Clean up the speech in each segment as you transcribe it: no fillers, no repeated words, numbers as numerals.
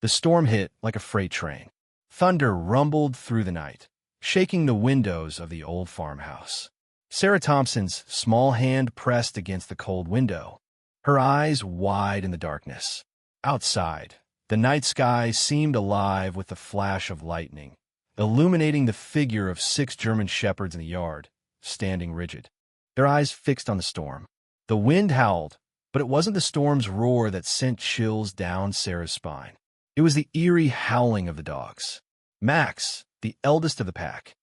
The storm hit like a freight train. Thunder rumbled through the night, shaking the windows of the old farmhouse. Sarah Thompson's small hand pressed against the cold window, her eyes wide in the darkness. Outside, the night sky seemed alive with the flash of lightning, illuminating the figure of 6 German shepherds in the yard, standing rigid, their eyes fixed on the storm. The wind howled, but it wasn't the storm's roar that sent chills down Sarah's spine. It was the eerie howling of the dogs. Max, the eldest of the pack,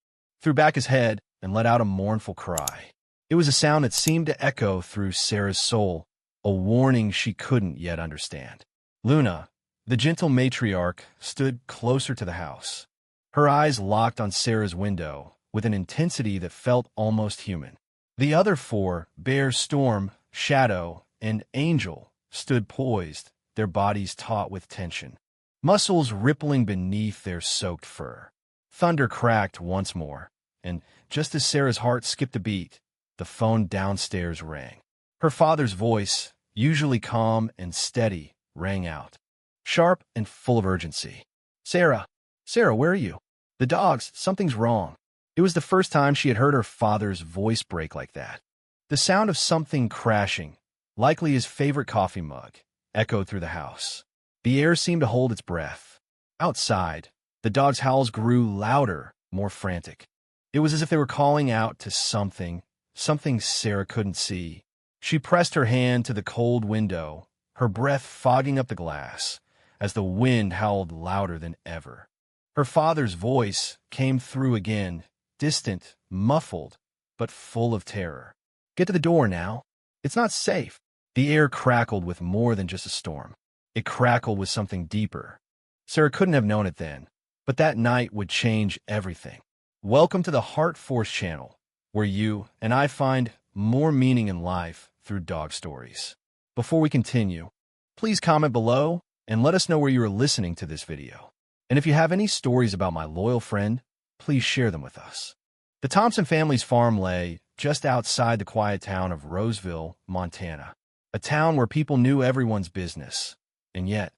threw back his head and let out a mournful cry. It was a sound that seemed to echo through Sarah's soul, a warning she couldn't yet understand. Luna, the gentle matriarch, stood closer to the house. Her eyes locked on Sarah's window with an intensity that felt almost human. The other 4, Bear, Storm, Shadow, and Angel, stood poised, their bodies taut with tension, muscles rippling beneath their soaked fur. Thunder cracked once more, and just as Sarah's heart skipped a beat, the phone downstairs rang. Her father's voice, usually calm and steady, rang out, sharp and full of urgency. Sarah, where are you? The dogs, something's wrong." It was the first time she had heard her father's voice break like that. The sound of something crashing, likely his favorite coffee mug, echoed through the house. The air seemed to hold its breath. Outside, the dogs' howls grew louder, more frantic. It was as if they were calling out to something Sarah couldn't see. She pressed her hand to the cold window, her breath fogging up the glass, as the wind howled louder than ever. Her father's voice came through again, distant, muffled, but full of terror. "Get to the door now. It's not safe." The air crackled with more than just a storm. It crackled with something deeper. Sarah couldn't have known it then, but that night would change everything. Welcome to the Heart Force channel, where you and I find more meaning in life through dog stories. Before we continue, please comment below and let us know where you are listening to this video. And if you have any stories about my loyal friend, please share them with us. The Thompson family's farm lay just outside the quiet town of Roseville, Montana, a town where people knew everyone's business. And yet,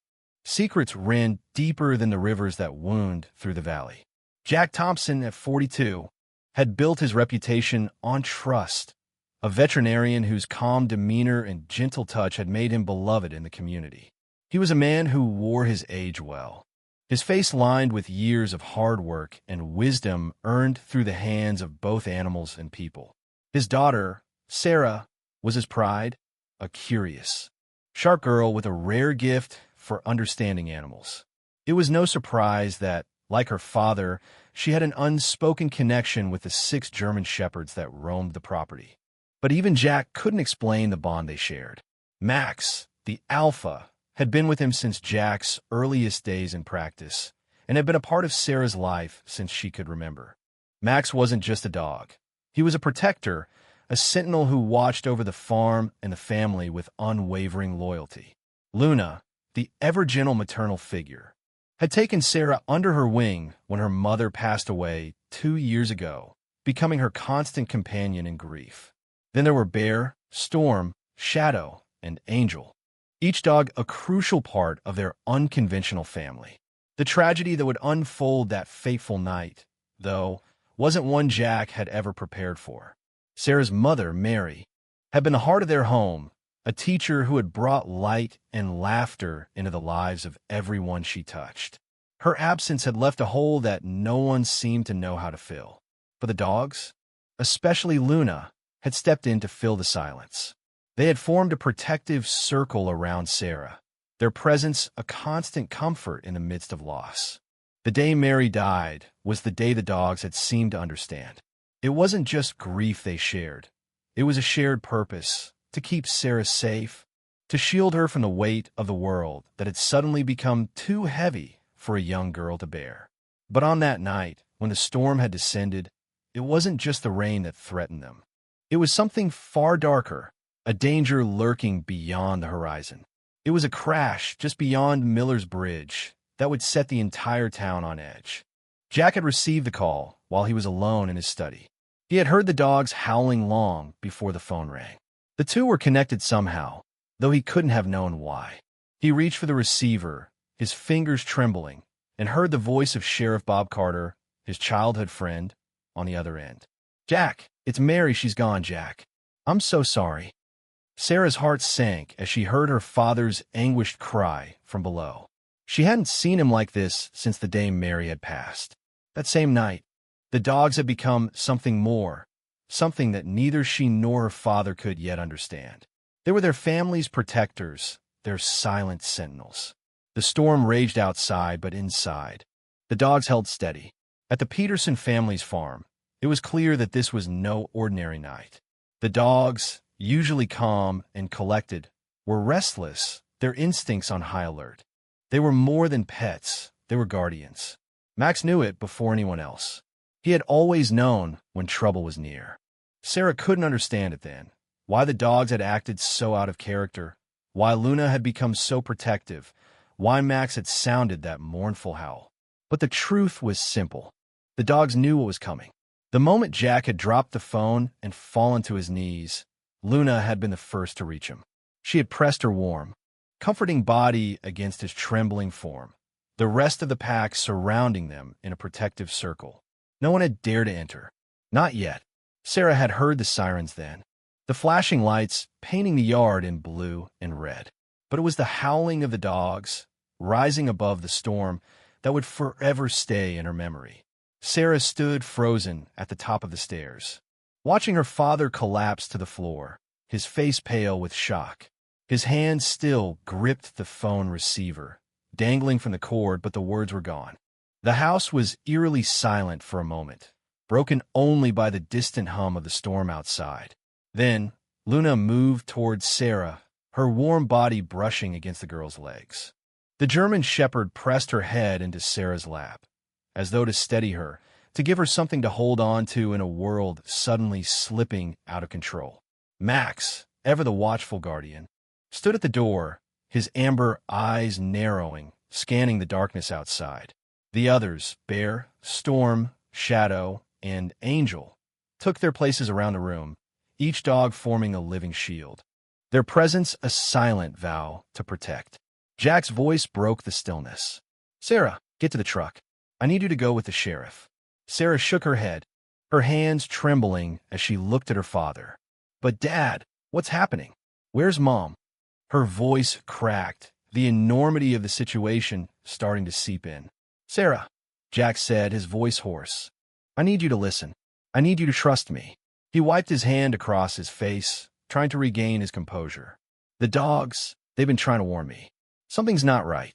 secrets ran deeper than the rivers that wound through the valley. Jack Thompson, at 42, had built his reputation on trust, a veterinarian whose calm demeanor and gentle touch had made him beloved in the community. He was a man who wore his age well, his face lined with years of hard work and wisdom earned through the hands of both animals and people. His daughter, Sarah, was his pride, a curious, sharp girl with a rare gift for understanding animals. It was no surprise that, like her father, she had an unspoken connection with the 6 German shepherds that roamed the property. But even Jack couldn't explain the bond they shared. Max, the alpha, had been with him since Jack's earliest days in practice and had been a part of Sarah's life since she could remember. Max wasn't just a dog. He was a protector, a sentinel who watched over the farm and the family with unwavering loyalty. Luna, the ever-gentle maternal figure, had taken Sarah under her wing when her mother passed away 2 years ago, becoming her constant companion in grief. Then there were Bear, Storm, Shadow, and Angel, each dog a crucial part of their unconventional family. The tragedy that would unfold that fateful night, though, wasn't one Jack had ever prepared for. Sarah's mother, Mary, had been the heart of their home, a teacher who had brought light and laughter into the lives of everyone she touched. Her absence had left a hole that no one seemed to know how to fill. But the dogs, especially Luna, had stepped in to fill the silence. They had formed a protective circle around Sarah, their presence a constant comfort in the midst of loss. The day Mary died was the day the dogs had seemed to understand. It wasn't just grief they shared. It was a shared purpose, to keep Sarah safe, to shield her from the weight of the world that had suddenly become too heavy for a young girl to bear. But on that night, when the storm had descended, it wasn't just the rain that threatened them. It was something far darker, a danger lurking beyond the horizon. It was a crash just beyond Miller's Bridge that would set the entire town on edge. Jack had received the call while he was alone in his study. He had heard the dogs howling long before the phone rang. The two were connected somehow, though he couldn't have known why. He reached for the receiver, his fingers trembling, and heard the voice of Sheriff Bob Carter, his childhood friend, on the other end. "Jack, it's Mary. She's gone, Jack. I'm so sorry." Sarah's heart sank as she heard her father's anguished cry from below. She hadn't seen him like this since the day Mary had passed. That same night, the dogs had become something more, something that neither she nor her father could yet understand. They were their family's protectors, their silent sentinels. The storm raged outside, but inside, the dogs held steady. At the Peterson family's farm, it was clear that this was no ordinary night. The dogs, usually calm and collected, were restless, their instincts on high alert. They were more than pets, they were guardians. Max knew it before anyone else. He had always known when trouble was near. Sarah couldn't understand it then, why the dogs had acted so out of character, why Luna had become so protective, why Max had sounded that mournful howl. But the truth was simple. The dogs knew what was coming. The moment Jack had dropped the phone and fallen to his knees, Luna had been the first to reach him. She had pressed her warm, comforting body against his trembling form, the rest of the pack surrounding them in a protective circle. No one had dared to enter. Not yet. Sarah had heard the sirens then, the flashing lights painting the yard in blue and red. But it was the howling of the dogs, rising above the storm, that would forever stay in her memory. Sarah stood frozen at the top of the stairs, watching her father collapse to the floor, his face pale with shock. His hand still gripped the phone receiver, dangling from the cord, but the words were gone. The house was eerily silent for a moment, broken only by the distant hum of the storm outside. Then, Luna moved towards Sarah, her warm body brushing against the girl's legs. The German shepherd pressed her head into Sarah's lap, as though to steady her, to give her something to hold on to in a world suddenly slipping out of control. Max, ever the watchful guardian, stood at the door, his amber eyes narrowing, scanning the darkness outside. The others, Bear, Storm, Shadow, and Angel, took their places around the room, each dog forming a living shield. Their presence a silent vow to protect. Jack's voice broke the stillness. "Sarah, get to the truck. I need you to go with the sheriff." Sarah shook her head, her hands trembling as she looked at her father. "But Dad, what's happening? Where's Mom?" Her voice cracked, the enormity of the situation starting to seep in. "Sarah," Jack said, his voice hoarse, "I need you to listen. I need you to trust me." He wiped his hand across his face, trying to regain his composure. "The dogs, they've been trying to warn me. Something's not right."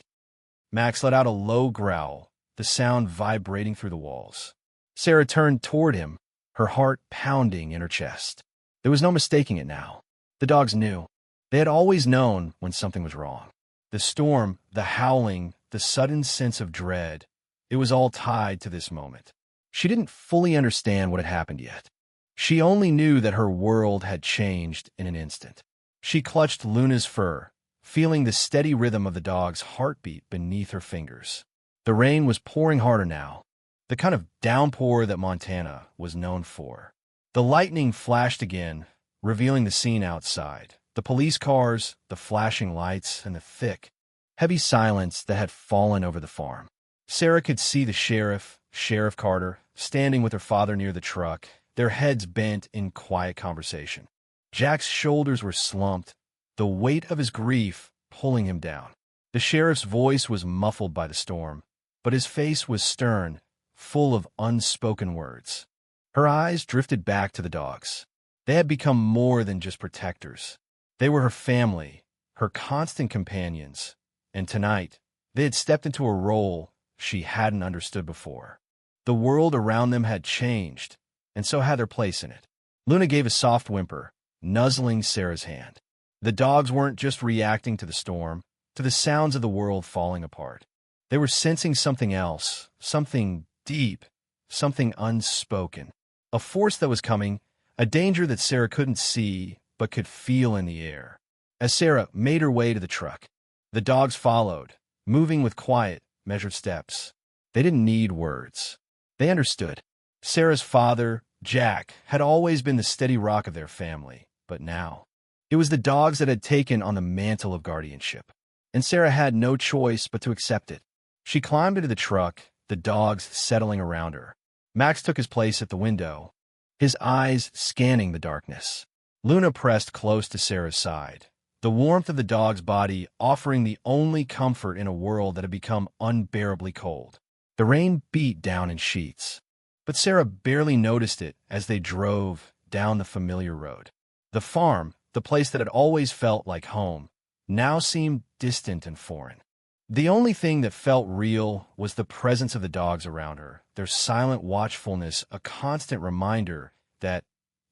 Max let out a low growl, the sound vibrating through the walls. Sarah turned toward him, her heart pounding in her chest. There was no mistaking it now. The dogs knew. They had always known when something was wrong. The storm, the howling, the sudden sense of dread, it was all tied to this moment. She didn't fully understand what had happened yet. She only knew that her world had changed in an instant. She clutched Luna's fur, feeling the steady rhythm of the dog's heartbeat beneath her fingers. The rain was pouring harder now, the kind of downpour that Montana was known for. The lightning flashed again, revealing the scene outside. The police cars, the flashing lights, and the thick, heavy silence that had fallen over the farm. Sarah could see the sheriff, Sheriff Carter, standing with her father near the truck, their heads bent in quiet conversation. Jack's shoulders were slumped, the weight of his grief pulling him down. The sheriff's voice was muffled by the storm, but his face was stern, full of unspoken words. Her eyes drifted back to the dogs. They had become more than just protectors. They were her family, her constant companions, and tonight they had stepped into a role she hadn't understood before. The world around them had changed, and so had their place in it. Luna gave a soft whimper, nuzzling Sarah's hand. The dogs weren't just reacting to the storm, to the sounds of the world falling apart. They were sensing something else, something deep, something unspoken. A force that was coming, a danger that Sarah couldn't see but could feel in the air. As Sarah made her way to the truck, the dogs followed, moving with quiet, measured steps. They didn't need words. They understood. Sarah's father, Jack, had always been the steady rock of their family, but now it was the dogs that had taken on the mantle of guardianship. and Sarah had no choice but to accept it. She climbed into the truck, the dogs settling around her. Max took his place at the window, his eyes scanning the darkness. Luna pressed close to Sarah's side, the warmth of the dog's body offering the only comfort in a world that had become unbearably cold. The rain beat down in sheets, but Sarah barely noticed it as they drove down the familiar road. The farm, the place that had always felt like home, now seemed distant and foreign. The only thing that felt real was the presence of the dogs around her, their silent watchfulness, a constant reminder that,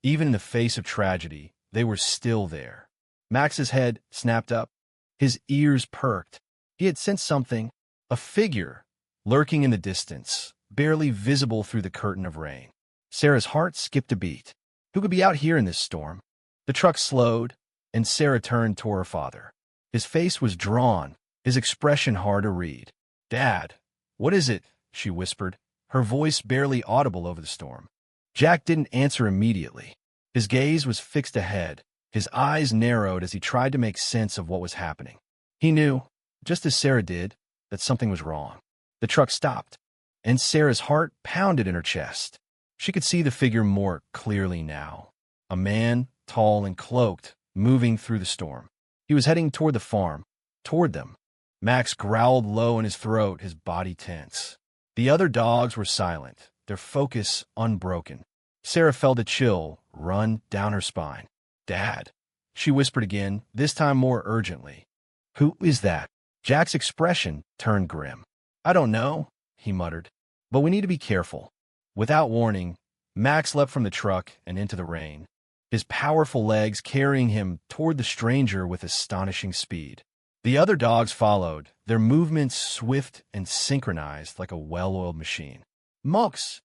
even in the face of tragedy, they were still there. Max's head snapped up, his ears perked. He had sensed something, a figure, lurking in the distance, barely visible through the curtain of rain. Sarah's heart skipped a beat. Who could be out here in this storm? The truck slowed, and Sarah turned toward her father. His face was drawn, his expression hard to read. "Dad, what is it?" she whispered, her voice barely audible over the storm. Jack didn't answer immediately. His gaze was fixed ahead, his eyes narrowed as he tried to make sense of what was happening. He knew, just as Sarah did, that something was wrong. The truck stopped, and Sarah's heart pounded in her chest. She could see the figure more clearly now. A man, tall and cloaked, moving through the storm. He was heading toward the farm, toward them. Max growled low in his throat, his body tense. The other dogs were silent, their focus unbroken. Sarah felt a chill run down her spine. "Dad," she whispered again, this time more urgently. "Who is that?" Jack's expression turned grim. "I don't know," he muttered, "but we need to be careful." Without warning, Max leapt from the truck and into the rain, his powerful legs carrying him toward the stranger with astonishing speed. The other dogs followed, their movements swift and synchronized like a well-oiled machine. "Mox!"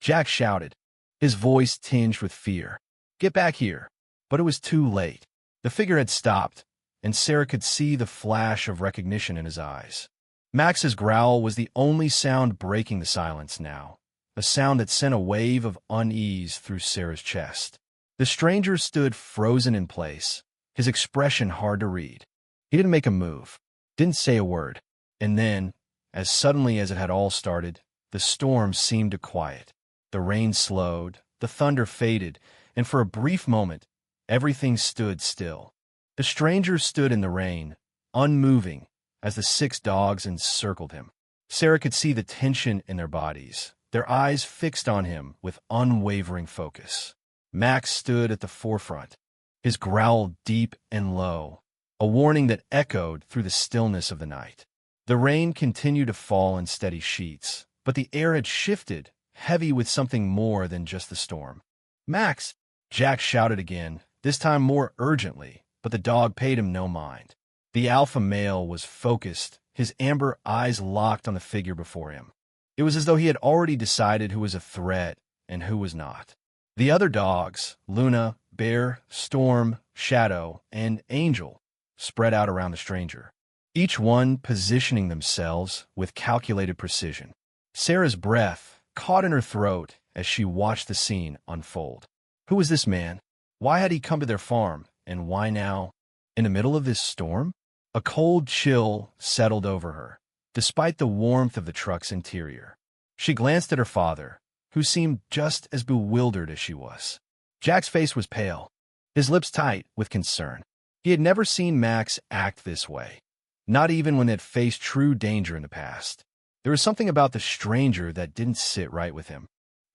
Jack shouted, his voice tinged with fear. "Get back here!" But it was too late. The figure had stopped, and Sarah could see the flash of recognition in his eyes. Max's growl was the only sound breaking the silence now, a sound that sent a wave of unease through Sarah's chest. The stranger stood frozen in place, his expression hard to read. He didn't make a move, didn't say a word. And then, as suddenly as it had all started, the storm seemed to quiet. The rain slowed, the thunder faded, and for a brief moment, everything stood still. The stranger stood in the rain, unmoving, as the 6 dogs encircled him. Sarah could see the tension in their bodies, their eyes fixed on him with unwavering focus. Max stood at the forefront, his growl deep and low, a warning that echoed through the stillness of the night. The rain continued to fall in steady sheets, but the air had shifted, heavy with something more than just the storm. "Max!" Jack shouted again, this time more urgently, but the dog paid him no mind. The alpha male was focused, his amber eyes locked on the figure before him. It was as though he had already decided who was a threat and who was not. The other dogs, Luna, Bear, Storm, Shadow, and Angel, spread out around the stranger, each one positioning themselves with calculated precision. Sarah's breath caught in her throat as she watched the scene unfold. Who was this man? Why had he come to their farm, and why now, in the middle of this storm? A cold chill settled over her, despite the warmth of the truck's interior. She glanced at her father, who seemed just as bewildered as she was. Jack's face was pale, his lips tight with concern. He had never seen Max act this way, not even when they had faced true danger in the past. There was something about the stranger that didn't sit right with him.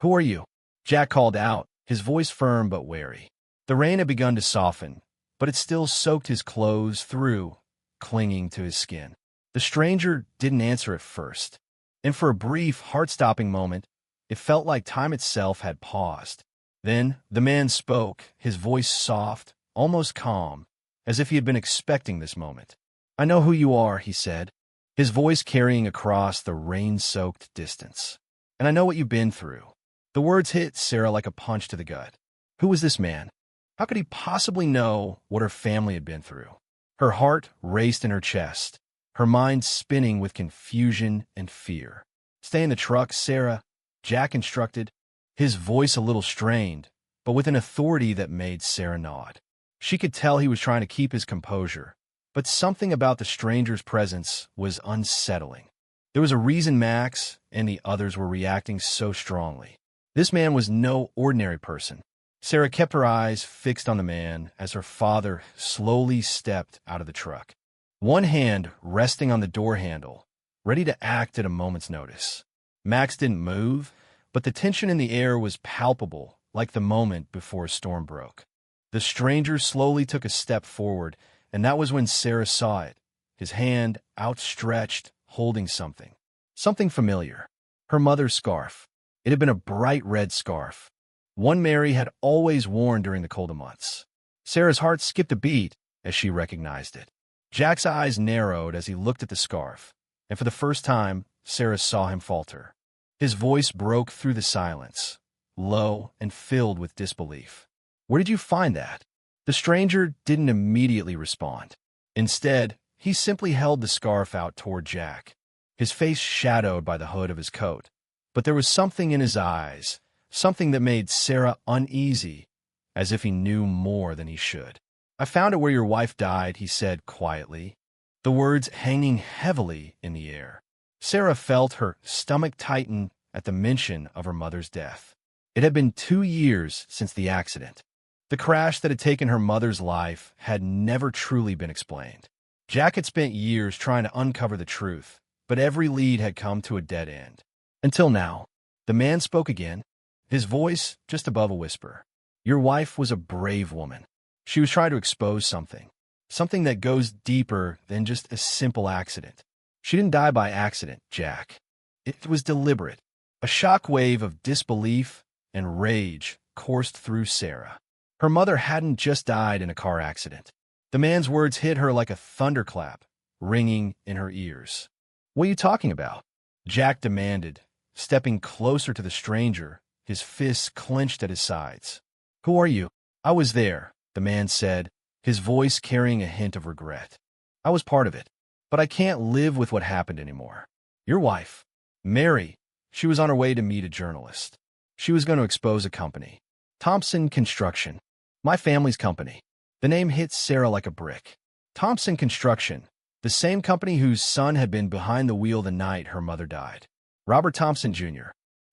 "Who are you?" Jack called out, his voice firm but wary. The rain had begun to soften, but it still soaked his clothes through, clinging to his skin. The stranger didn't answer at first, and for a brief, heart-stopping moment, it felt like time itself had paused. Then the man spoke, his voice soft, almost calm, as if he had been expecting this moment. "I know who you are," he said, his voice carrying across the rain-soaked distance. "And I know what you've been through." The words hit Sarah like a punch to the gut. Who was this man? How could he possibly know what her family had been through? Her heart raced in her chest, her mind spinning with confusion and fear. "Stay in the truck, Sarah," Jack instructed, his voice a little strained, but with an authority that made Sarah nod. She could tell he was trying to keep his composure, But something about the stranger's presence was unsettling. There was a reason Max and the others were reacting so strongly. This man was no ordinary person. Sarah kept her eyes fixed on the man as her father slowly stepped out of the truck, one hand resting on the door handle, ready to act at a moment's notice. Max didn't move, but the tension in the air was palpable, like the moment before a storm broke. The stranger slowly took a step forward, and that was when Sarah saw it, his hand outstretched, holding something. Something familiar. Her mother's scarf. It had been a bright red scarf, one Mary had always worn during the colder months. Sarah's heart skipped a beat as she recognized it. Jack's eyes narrowed as he looked at the scarf, and for the first time, Sarah saw him falter. His voice broke through the silence, low and filled with disbelief. "Where did you find that?" The stranger didn't immediately respond. Instead, he simply held the scarf out toward Jack, his face shadowed by the hood of his coat. But there was something in his eyes, something that made Sarah uneasy, as if he knew more than he should. "I found it where your wife died," he said quietly, the words hanging heavily in the air. Sarah felt her stomach tighten at the mention of her mother's death. It had been 2 years since the accident. The crash that had taken her mother's life had never truly been explained. Jack had spent years trying to uncover the truth, but every lead had come to a dead end. Until now, the man spoke again, his voice just above a whisper. "Your wife was a brave woman. She was trying to expose something that goes deeper than just a simple accident. She didn't die by accident, Jack. It was deliberate." A shock wave of disbelief and rage coursed through Sarah. Her mother hadn't just died in a car accident. The man's words hit her like a thunderclap, ringing in her ears. "What are you talking about?" Jack demanded, stepping closer to the stranger, his fists clenched at his sides. "Who are you?" "I was there," the man said, his voice carrying a hint of regret. "I was part of it, but I can't live with what happened anymore. Your wife, Mary, she was on her way to meet a journalist. She was going to expose a company. Thompson Construction. My family's company." The name hit Sarah like a brick. Thompson Construction, the same company whose son had been behind the wheel the night her mother died. Robert Thompson, Jr.,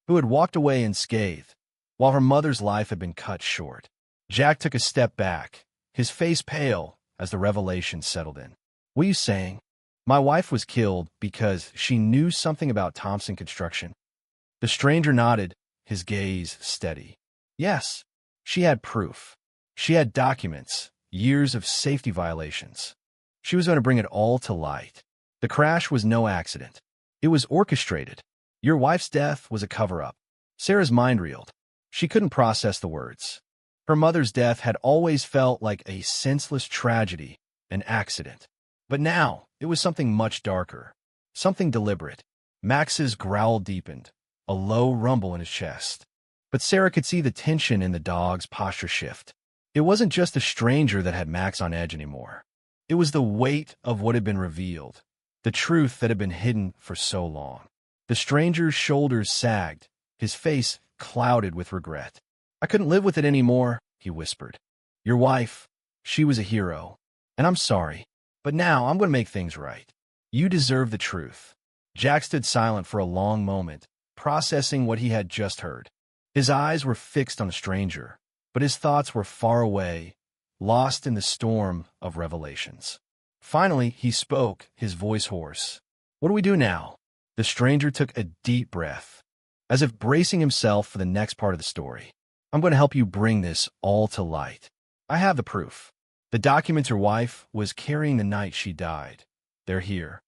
who had walked away unscathed, while her mother's life had been cut short. Jack took a step back, his face pale as the revelation settled in. "What are you saying? My wife was killed because she knew something about Thompson Construction?" The stranger nodded, his gaze steady. "Yes, she had proof. She had documents, years of safety violations. She was going to bring it all to light. The crash was no accident. It was orchestrated. Your wife's death was a cover-up." Sarah's mind reeled. She couldn't process the words. Her mother's death had always felt like a senseless tragedy, an accident. But now, it was something much darker, something deliberate. Max's growl deepened, a low rumble in his chest. But Sarah could see the tension in the dog's posture shift. It wasn't just the stranger that had Max on edge anymore. It was the weight of what had been revealed, the truth that had been hidden for so long. The stranger's shoulders sagged, his face clouded with regret. "I couldn't live with it anymore," he whispered. "Your wife, she was a hero, and I'm sorry, but now I'm going to make things right. You deserve the truth." Jack stood silent for a long moment, processing what he had just heard. His eyes were fixed on the stranger, but his thoughts were far away, lost in the storm of revelations. Finally, he spoke, his voice hoarse. "What do we do now?" The stranger took a deep breath, as if bracing himself for the next part of the story. "I'm going to help you bring this all to light. I have the proof. The documents your wife was carrying the night she died. They're here."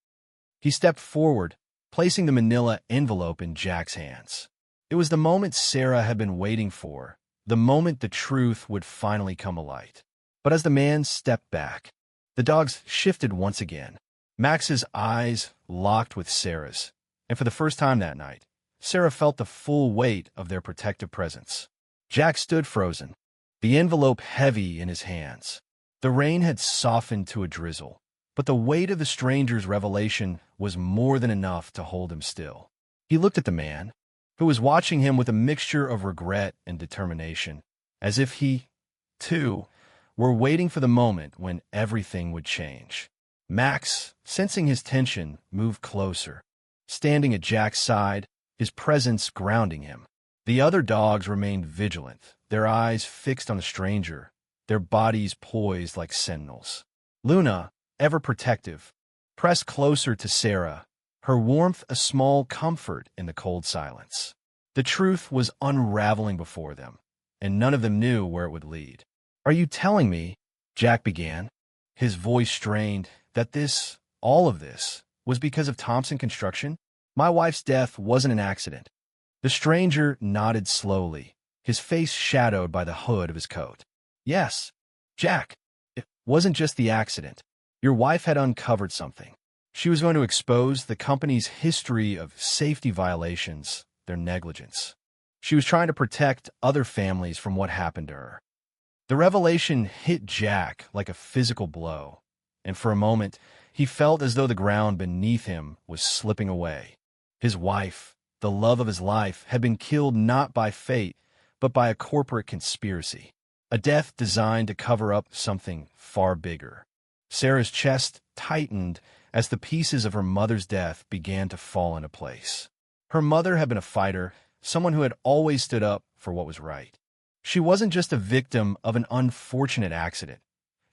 He stepped forward, placing the manila envelope in Jack's hands. It was the moment Sarah had been waiting for, the moment the truth would finally come alight. But as the man stepped back, the dogs shifted once again. Max's eyes locked with Sarah's, and for the first time that night, Sarah felt the full weight of their protective presence. Jack stood frozen, the envelope heavy in his hands. The rain had softened to a drizzle, but the weight of the stranger's revelation was more than enough to hold him still. He looked at the man, who was watching him with a mixture of regret and determination, as if he, too, were waiting for the moment when everything would change. Max, sensing his tension, moved closer, standing at Jack's side, his presence grounding him. The other dogs remained vigilant, their eyes fixed on the stranger, their bodies poised like sentinels. Luna, ever protective, pressed closer to Sarah, her warmth a small comfort in the cold silence. The truth was unraveling before them, and none of them knew where it would lead. "Are you telling me," Jack began, his voice strained, "that all of this, was because of Thompson Construction? My wife's death wasn't an accident." The stranger nodded slowly, his face shadowed by the hood of his coat. "Yes, Jack, it wasn't just the accident. Your wife had uncovered something. She was going to expose the company's history of safety violations, their negligence. She was trying to protect other families from what happened to her." The revelation hit Jack like a physical blow, and for a moment, he felt as though the ground beneath him was slipping away. His wife, the love of his life, had been killed not by fate, but by a corporate conspiracy, a death designed to cover up something far bigger. Sarah's chest tightened as the pieces of her mother's death began to fall into place. Her mother had been a fighter, someone who had always stood up for what was right. She wasn't just a victim of an unfortunate accident.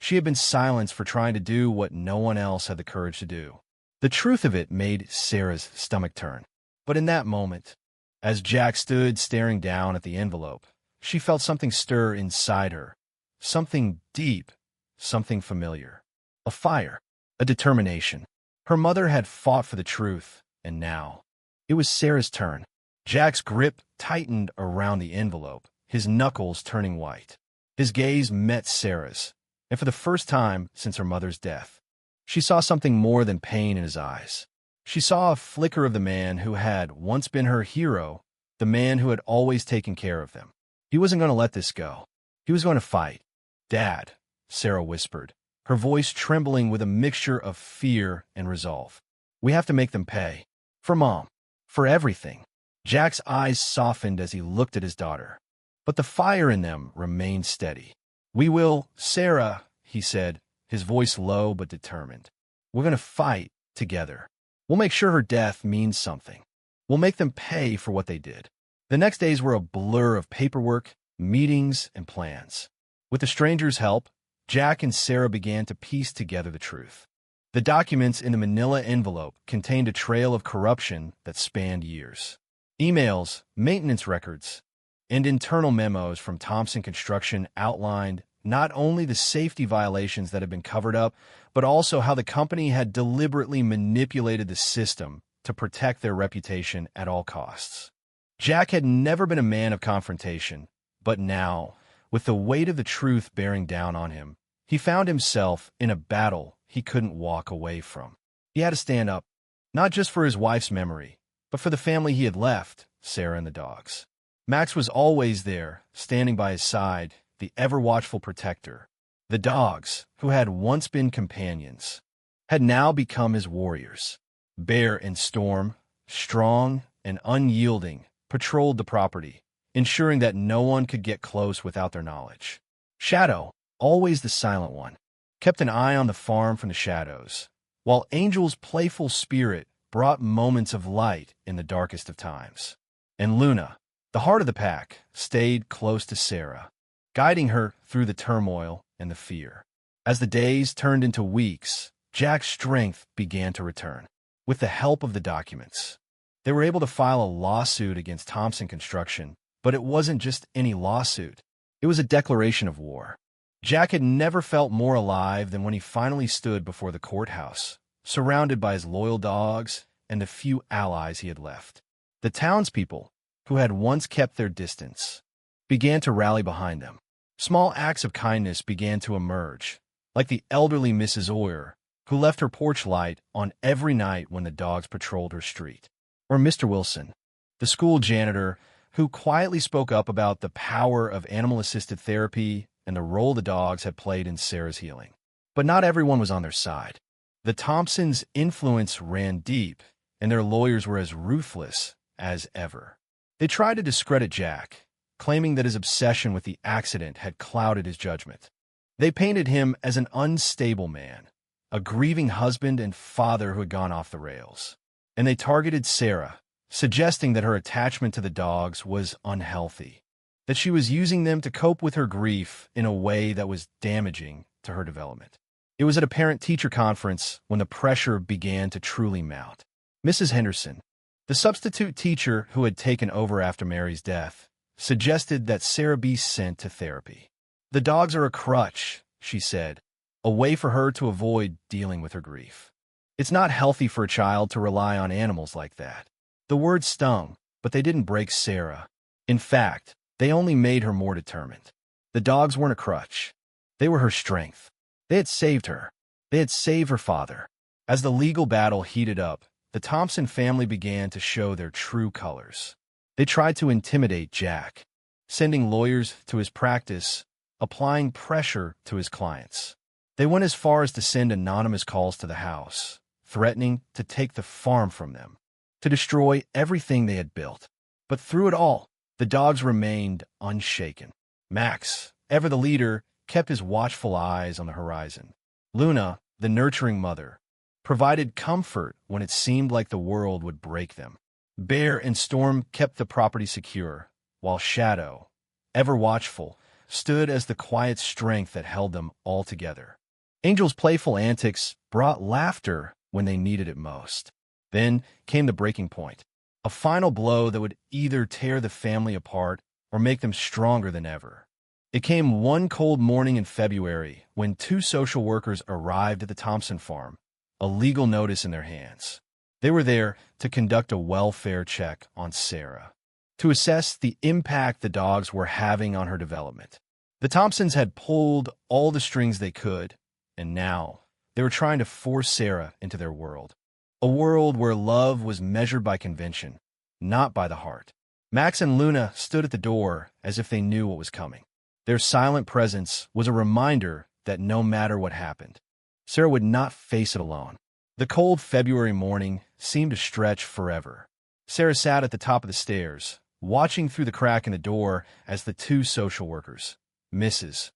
She had been silenced for trying to do what no one else had the courage to do. The truth of it made Sarah's stomach turn. But in that moment, as Jack stood staring down at the envelope, she felt something stir inside her. Something deep, something familiar. A fire, a determination. Her mother had fought for the truth, and now it was Sarah's turn. Jack's grip tightened around the envelope, his knuckles turning white. His gaze met Sarah's, and for the first time since her mother's death, she saw something more than pain in his eyes. She saw a flicker of the man who had once been her hero, the man who had always taken care of them. He wasn't going to let this go. He was going to fight. "Dad," Sarah whispered, her voice trembling with a mixture of fear and resolve. "We have to make them pay. For Mom. For everything." Jack's eyes softened as he looked at his daughter, but the fire in them remained steady. "We will, Sarah," he said, his voice low but determined. "We're going to fight together. We'll make sure her death means something. We'll make them pay for what they did." The next days were a blur of paperwork, meetings, and plans. With the stranger's help, Jack and Sarah began to piece together the truth. The documents in the manila envelope contained a trail of corruption that spanned years. Emails, maintenance records, and internal memos from Thompson Construction outlined not only the safety violations that had been covered up, but also how the company had deliberately manipulated the system to protect their reputation at all costs. Jack had never been a man of confrontation, but now, with the weight of the truth bearing down on him, he found himself in a battle he couldn't walk away from. He had to stand up, not just for his wife's memory, but for the family he had left, Sarah and the dogs. Max was always there, standing by his side, the ever-watchful protector. The dogs, who had once been companions, had now become his warriors. Bear and Storm, strong and unyielding, patrolled the property, ensuring that no one could get close without their knowledge. Shadow, always the silent one, kept an eye on the farm from the shadows, while Angel's playful spirit brought moments of light in the darkest of times. And Luna, the heart of the pack, stayed close to Sarah, guiding her through the turmoil and the fear. As the days turned into weeks, Jack's strength began to return. With the help of the documents, they were able to file a lawsuit against Thompson Construction, but it wasn't just any lawsuit. It was a declaration of war. Jack had never felt more alive than when he finally stood before the courthouse, surrounded by his loyal dogs and the few allies he had left. The townspeople, who had once kept their distance, began to rally behind them. Small acts of kindness began to emerge, like the elderly Mrs. Oyer, who left her porch light on every night when the dogs patrolled her street. Or Mr. Wilson, the school janitor, who quietly spoke up about the power of animal-assisted therapy and the role the dogs had played in Sarah's healing. But not everyone was on their side. The Thompsons' influence ran deep, and their lawyers were as ruthless as ever. They tried to discredit Jack, claiming that his obsession with the accident had clouded his judgment. They painted him as an unstable man, a grieving husband and father who had gone off the rails. And they targeted Sarah, suggesting that her attachment to the dogs was unhealthy, that she was using them to cope with her grief in a way that was damaging to her development. It was at a parent-teacher conference when the pressure began to truly mount. Mrs. Henderson, the substitute teacher who had taken over after Mary's death, suggested that Sarah be sent to therapy. "The dogs are a crutch," she said, a way for her to avoid dealing with her grief. "It's not healthy for a child to rely on animals like that." The words stung, but they didn't break Sarah. In fact, they only made her more determined. The dogs weren't a crutch. They were her strength. They had saved her. They had saved her father. As the legal battle heated up, the Thompson family began to show their true colors. They tried to intimidate Jack, sending lawyers to his practice, applying pressure to his clients. They went as far as to send anonymous calls to the house, threatening to take the farm from them, to destroy everything they had built. But through it all, the dogs remained unshaken. Max, ever the leader, kept his watchful eyes on the horizon. Luna, the nurturing mother, provided comfort when it seemed like the world would break them. Bear and Storm kept the property secure, while Shadow, ever watchful, stood as the quiet strength that held them all together. Angel's playful antics brought laughter when they needed it most. Then came the breaking point, a final blow that would either tear the family apart or make them stronger than ever. It came one cold morning in February when two social workers arrived at the Thompson farm, a legal notice in their hands. They were there to conduct a welfare check on Sarah, to assess the impact the dogs were having on her development. The Thompsons had pulled all the strings they could, and now they were trying to force Sarah into their world, a world where love was measured by convention, not by the heart. Max and Luna stood at the door as if they knew what was coming. Their silent presence was a reminder that no matter what happened, Sarah would not face it alone. The cold February morning seemed to stretch forever. Sarah sat at the top of the stairs, watching through the crack in the door as the two social workers, Mrs.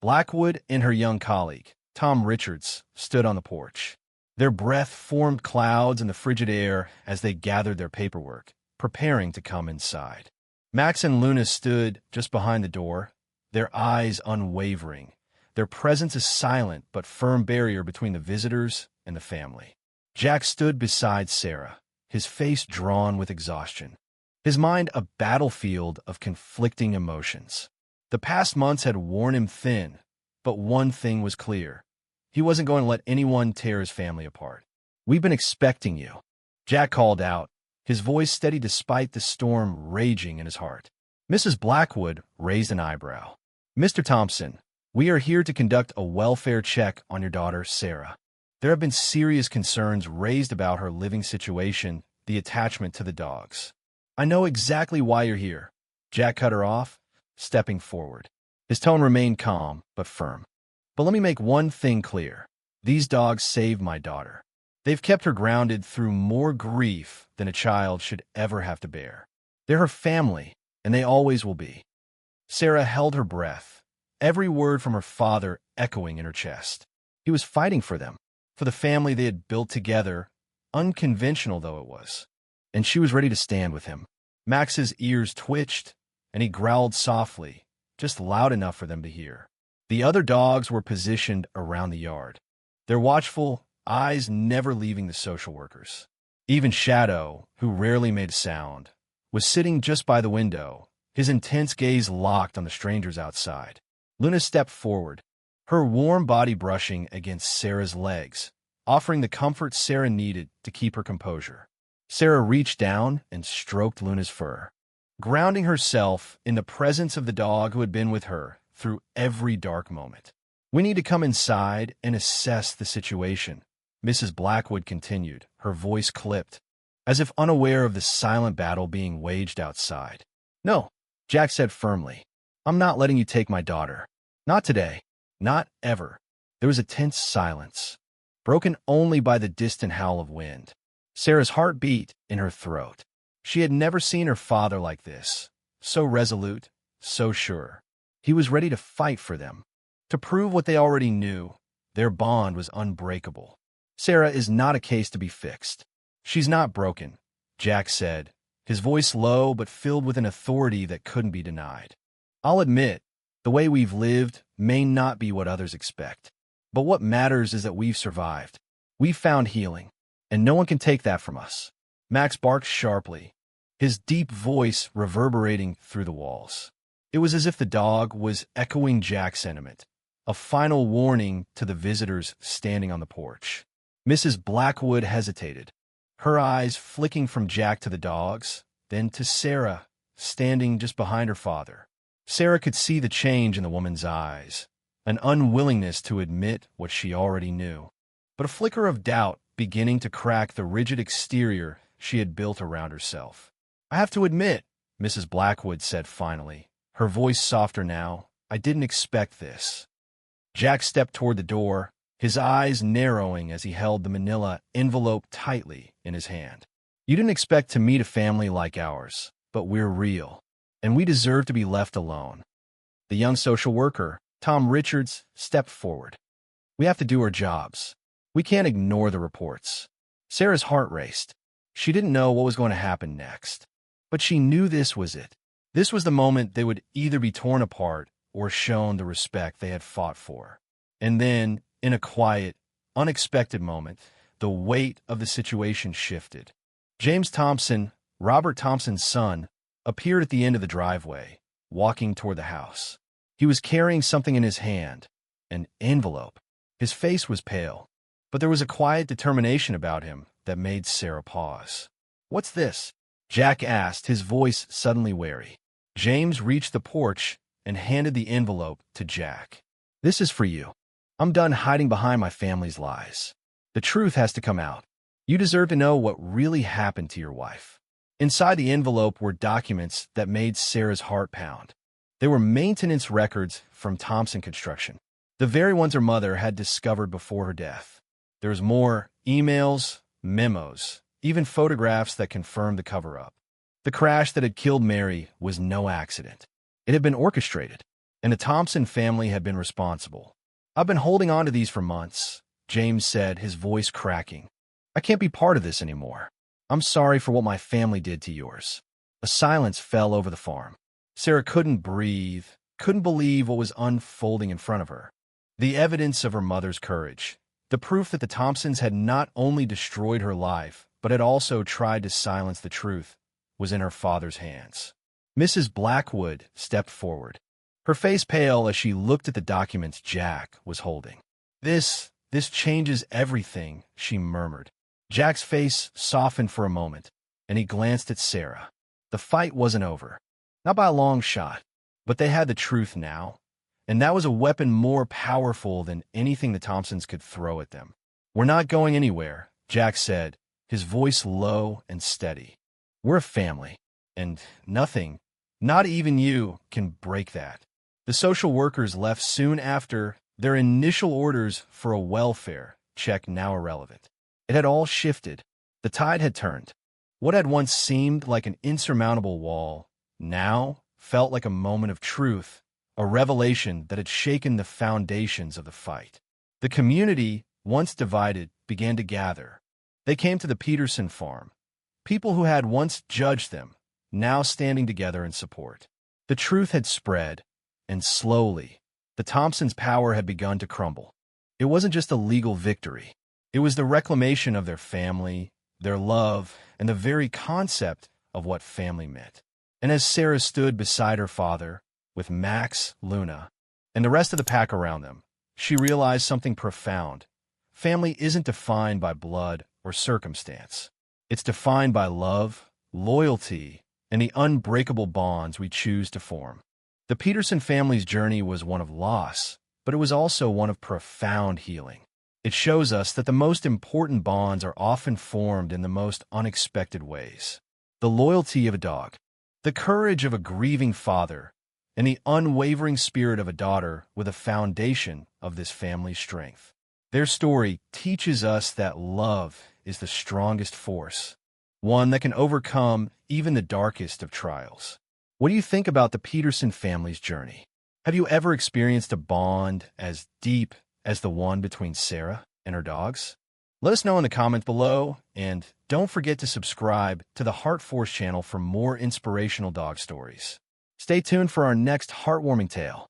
Blackwood and her young colleague, Tom Richards, stood on the porch. Their breath formed clouds in the frigid air as they gathered their paperwork, preparing to come inside. Max and Luna stood just behind the door, their eyes unwavering, their presence a silent but firm barrier between the visitors and the family. Jack stood beside Sarah, his face drawn with exhaustion, his mind a battlefield of conflicting emotions. The past months had worn him thin, but one thing was clear. He wasn't going to let anyone tear his family apart. "We've been expecting you," Jack called out, his voice steady despite the storm raging in his heart. Mrs. Blackwood raised an eyebrow. "Mr. Thompson, we are here to conduct a welfare check on your daughter, Sarah. There have been serious concerns raised about her living situation, the attachment to the dogs." "I know exactly why you're here," Jack cut her off, stepping forward. His tone remained calm but firm. "But let me make one thing clear. These dogs saved my daughter. They've kept her grounded through more grief than a child should ever have to bear. They're her family, and they always will be." Sarah held her breath, every word from her father echoing in her chest. He was fighting for them, for the family they had built together, unconventional though it was. And she was ready to stand with him. Max's ears twitched, and he growled softly, just loud enough for them to hear. The other dogs were positioned around the yard, their watchful eyes never leaving the social workers. Even Shadow, who rarely made a sound, was sitting just by the window, his intense gaze locked on the strangers outside. Luna stepped forward, her warm body brushing against Sarah's legs, offering the comfort Sarah needed to keep her composure. Sarah reached down and stroked Luna's fur, grounding herself in the presence of the dog who had been with her through every dark moment. "We need to come inside and assess the situation," Mrs. Blackwood continued, her voice clipped, as if unaware of the silent battle being waged outside. "No," Jack said firmly. "I'm not letting you take my daughter. Not today. Not ever." There was a tense silence, broken only by the distant howl of wind. Sarah's heart beat in her throat. She had never seen her father like this, so resolute, so sure. He was ready to fight for them, to prove what they already knew. Their bond was unbreakable. Sarah is not a case to be fixed. She's not broken, Jack said, his voice low but filled with an authority that couldn't be denied. I'll admit, the way we've lived may not be what others expect. But what matters is that we've survived. We've found healing, and no one can take that from us. Max barked sharply, his deep voice reverberating through the walls. It was as if the dog was echoing Jack's sentiment, a final warning to the visitors standing on the porch. Mrs. Blackwood hesitated, her eyes flicking from Jack to the dogs, then to Sarah, standing just behind her father. Sarah could see the change in the woman's eyes, an unwillingness to admit what she already knew, but a flicker of doubt beginning to crack the rigid exterior she had built around herself. I have to admit, Mrs. Blackwood said finally, her voice softer now, I didn't expect this. Jack stepped toward the door, his eyes narrowing as he held the manila envelope tightly in his hand. You didn't expect to meet a family like ours, but we're real, and we deserve to be left alone. The young social worker, Tom Richards, stepped forward. We have to do our jobs. We can't ignore the reports. Sarah's heart raced. She didn't know what was going to happen next, but she knew this was it. This was the moment they would either be torn apart or shown the respect they had fought for. And then, in a quiet, unexpected moment, the weight of the situation shifted. James Thompson, Robert Thompson's son, appeared at the end of the driveway, walking toward the house. He was carrying something in his hand, an envelope. His face was pale, but there was a quiet determination about him that made Sarah pause. What's this? Jack asked, his voice suddenly wary. James reached the porch and handed the envelope to Jack. This is for you. I'm done hiding behind my family's lies. The truth has to come out. You deserve to know what really happened to your wife. Inside the envelope were documents that made Sarah's heart pound. They were maintenance records from Thompson Construction, the very ones her mother had discovered before her death. There was more emails, memos, even photographs that confirmed the cover-up. The crash that had killed Mary was no accident. It had been orchestrated, and the Thompson family had been responsible. I've been holding on to these for months, James said, his voice cracking. I can't be part of this anymore. I'm sorry for what my family did to yours. A silence fell over the farm. Sarah couldn't breathe, couldn't believe what was unfolding in front of her. The evidence of her mother's courage, the proof that the Thompsons had not only destroyed her life, but had also tried to silence the truth, was in her father's hands. Mrs. Blackwood stepped forward, her face pale as she looked at the documents Jack was holding. This changes everything, she murmured. Jack's face softened for a moment, and he glanced at Sarah. The fight wasn't over. Not by a long shot, but they had the truth now, and that was a weapon more powerful than anything the Thompsons could throw at them. We're not going anywhere, Jack said, his voice low and steady. We're a family, and nothing, not even you, can break that. The social workers left soon after, their initial orders for a welfare check now irrelevant. It had all shifted. The tide had turned. What had once seemed like an insurmountable wall now felt like a moment of truth, a revelation that had shaken the foundations of the fight. The community, once divided, began to gather. They came to the Peterson farm. People who had once judged them, now standing together in support. The truth had spread, and slowly, the Thompsons' power had begun to crumble. It wasn't just a legal victory. It was the reclamation of their family, their love, and the very concept of what family meant. And as Sarah stood beside her father, with Max, Luna, and the rest of the pack around them, she realized something profound. Family isn't defined by blood or circumstance. It's defined by love, loyalty, and the unbreakable bonds we choose to form. The Peterson family's journey was one of loss, but it was also one of profound healing. It shows us that the most important bonds are often formed in the most unexpected ways. The loyalty of a dog, the courage of a grieving father, and the unwavering spirit of a daughter were the foundation of this family's strength. Their story teaches us that love is the strongest force, one that can overcome even the darkest of trials. What do you think about the Peterson family's journey? Have you ever experienced a bond as deep as the one between Sarah and her dogs? Let us know in the comments below, and don't forget to subscribe to the Heart Force channel for more inspirational dog stories. Stay tuned for our next heartwarming tale.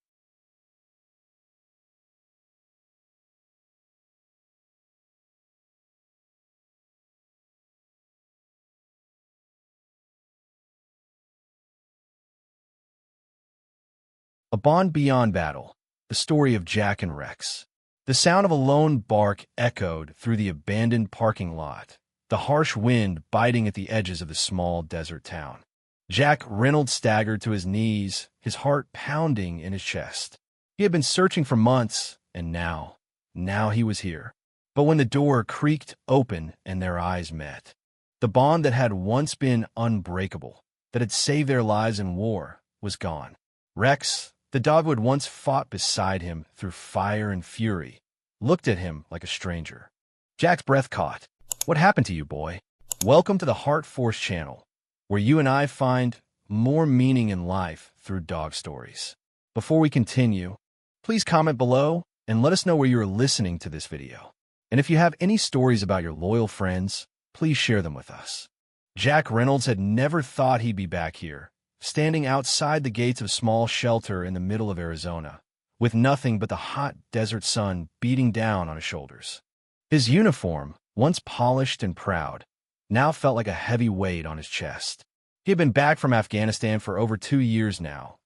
A Bond Beyond Battle, the story of Jack and Rex. The sound of a lone bark echoed through the abandoned parking lot, the harsh wind biting at the edges of the small desert town. Jack Reynolds staggered to his knees, his heart pounding in his chest. He had been searching for months, and now he was here. But when the door creaked open and their eyes met, the bond that had once been unbreakable, that had saved their lives in war, was gone. Rex, the dog who had once fought beside him through fire and fury, looked at him like a stranger. Jack's breath caught. "What happened to you, boy?" Welcome to the Heart Force channel, where you and I find more meaning in life through dog stories. Before we continue, please comment below and let us know where you are listening to this video. And if you have any stories about your loyal friends, please share them with us. Jack Reynolds had never thought he'd be back here, standing outside the gates of a small shelter in the middle of Arizona, with nothing but the hot desert sun beating down on his shoulders. His uniform, once polished and proud, now felt like a heavy weight on his chest. He had been back from Afghanistan for over 2 years now,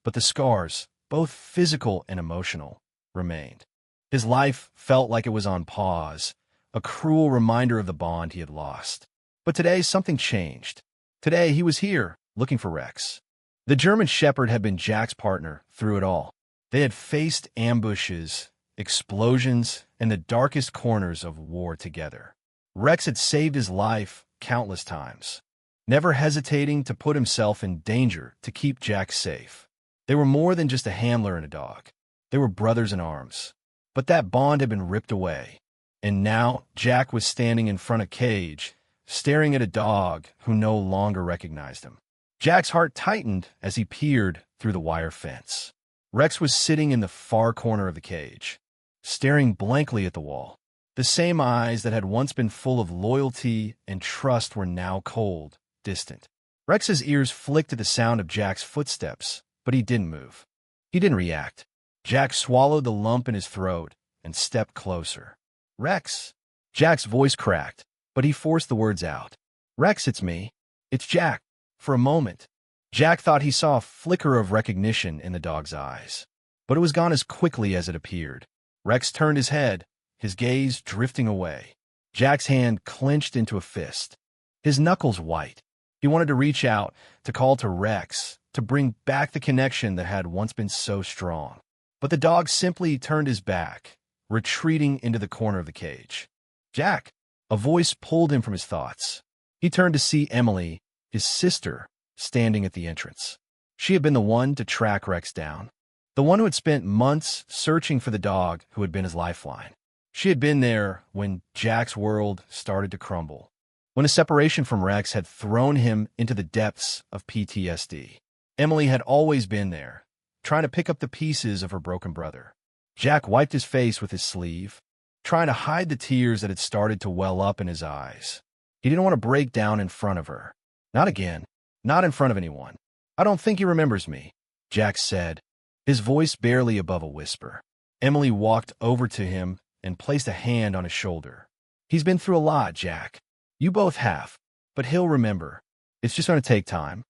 but the scars, both physical and emotional, remained. His life felt like it was on pause, a cruel reminder of the bond he had lost. But today, something changed. Today, he was here, looking for Rex. The German Shepherd had been Jack's partner through it all. They had faced ambushes, explosions, and the darkest corners of war together. Rex had saved his life countless times, never hesitating to put himself in danger to keep Jack safe. They were more than just a handler and a dog. They were brothers in arms. But that bond had been ripped away. And now Jack was standing in front of a cage, staring at a dog who no longer recognized him. Jack's heart tightened as he peered through the wire fence. Rex was sitting in the far corner of the cage, staring blankly at the wall. The same eyes that had once been full of loyalty and trust were now cold, distant. Rex's ears flicked at the sound of Jack's footsteps, but he didn't move. He didn't react. Jack swallowed the lump in his throat and stepped closer. "Rex." Jack's voice cracked, but he forced the words out. "Rex, it's me. It's Jack." For a moment, Jack thought he saw a flicker of recognition in the dog's eyes, but it was gone as quickly as it appeared. Rex turned his head, his gaze drifting away. Jack's hand clenched into a fist, his knuckles white. He wanted to reach out, to call to Rex, to bring back the connection that had once been so strong. But the dog simply turned his back, retreating into the corner of the cage. "Jack!" A voice pulled him from his thoughts. He turned to see Emily, his sister, standing at the entrance. She had been the one to track Rex down, the one who had spent months searching for the dog who had been his lifeline. She had been there when Jack's world started to crumble, when a separation from Rex had thrown him into the depths of PTSD. Emily had always been there, trying to pick up the pieces of her broken brother. Jack wiped his face with his sleeve, trying to hide the tears that had started to well up in his eyes. He didn't want to break down in front of her. Not again. Not in front of anyone. "I don't think he remembers me," Jack said, his voice barely above a whisper. Emily walked over to him and placed a hand on his shoulder. "He's been through a lot, Jack. You both have. But he'll remember. It's just going to take time."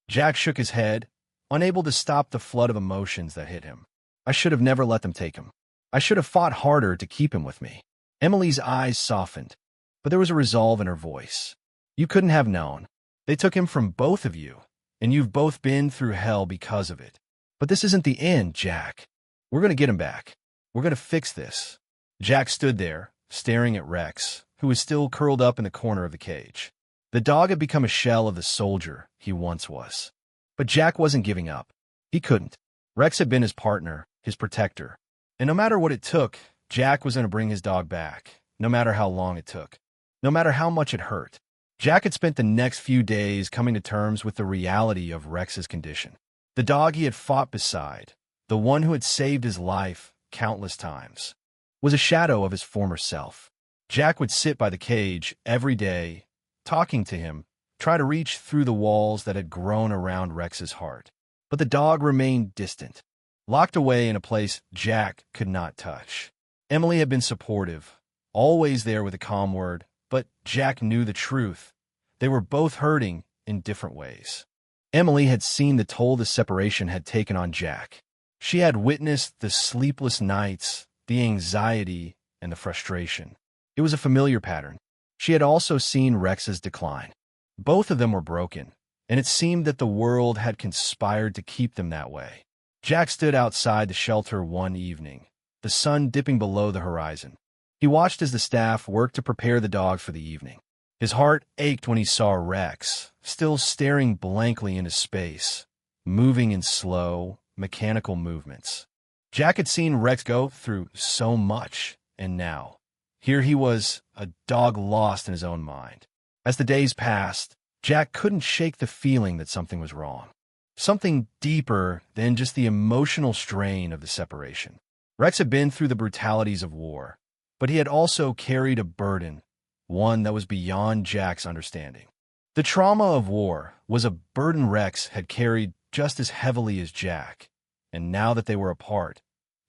Jack shook his head, unable to stop the flood of emotions that hit him. "I should have never let them take him. I should have fought harder to keep him with me." Emily's eyes softened, but there was a resolve in her voice. "You couldn't have known. They took him from both of you, and you've both been through hell because of it. But this isn't the end, Jack. We're going to get him back. We're going to fix this." Jack stood there, staring at Rex, who was still curled up in the corner of the cage. The dog had become a shell of the soldier he once was. But Jack wasn't giving up. He couldn't. Rex had been his partner, his protector. And no matter what it took, Jack was going to bring his dog back, no matter how long it took, no matter how much it hurt. Jack had spent the next few days coming to terms with the reality of Rex's condition. The dog he had fought beside, the one who had saved his life countless times, was a shadow of his former self. Jack would sit by the cage every day, talking to him, try to reach through the walls that had grown around Rex's heart. But the dog remained distant, locked away in a place Jack could not touch. Emily had been supportive, always there with a calm word, but Jack knew the truth. They were both hurting in different ways. Emily had seen the toll the separation had taken on Jack. She had witnessed the sleepless nights, the anxiety, and the frustration. It was a familiar pattern. She had also seen Rex's decline. Both of them were broken, and it seemed that the world had conspired to keep them that way. Jack stood outside the shelter one evening, the sun dipping below the horizon. He watched as the staff worked to prepare the dog for the evening. His heart ached when he saw Rex, still staring blankly into space, moving in slow, mechanical movements. Jack had seen Rex go through so much, and now, here he was, a dog lost in his own mind. As the days passed, Jack couldn't shake the feeling that something was wrong. Something deeper than just the emotional strain of the separation. Rex had been through the brutalities of war, but he had also carried a burden, one that was beyond Jack's understanding. The trauma of war was a burden Rex had carried just as heavily as Jack, and now that they were apart,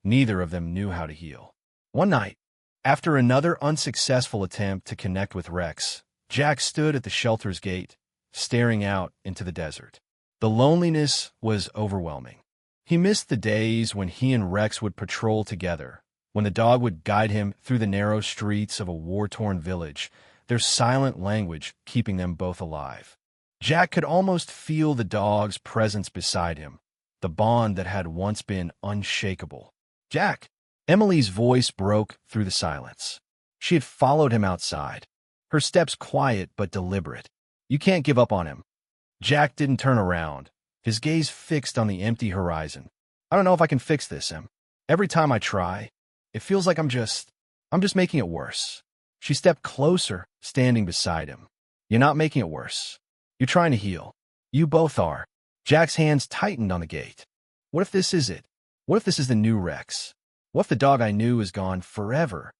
neither of them knew how to heal. One night, after another unsuccessful attempt to connect with Rex, Jack stood at the shelter's gate, staring out into the desert. The loneliness was overwhelming. He missed the days when he and Rex would patrol together, when the dog would guide him through the narrow streets of a war-torn village, their silent language keeping them both alive. Jack could almost feel the dog's presence beside him, the bond that had once been unshakable. "Jack!" Emily's voice broke through the silence. She had followed him outside, her steps quiet but deliberate. "You can't give up on him." Jack didn't turn around, his gaze fixed on the empty horizon. "I don't know if I can fix this, Em. Every time I try, it feels like I'm just making it worse." She stepped closer, standing beside him. "You're not making it worse. You're trying to heal. You both are." Jack's hands tightened on the gate. "What if this is it? What if this is the new Rex? What if the dog I knew is gone forever?"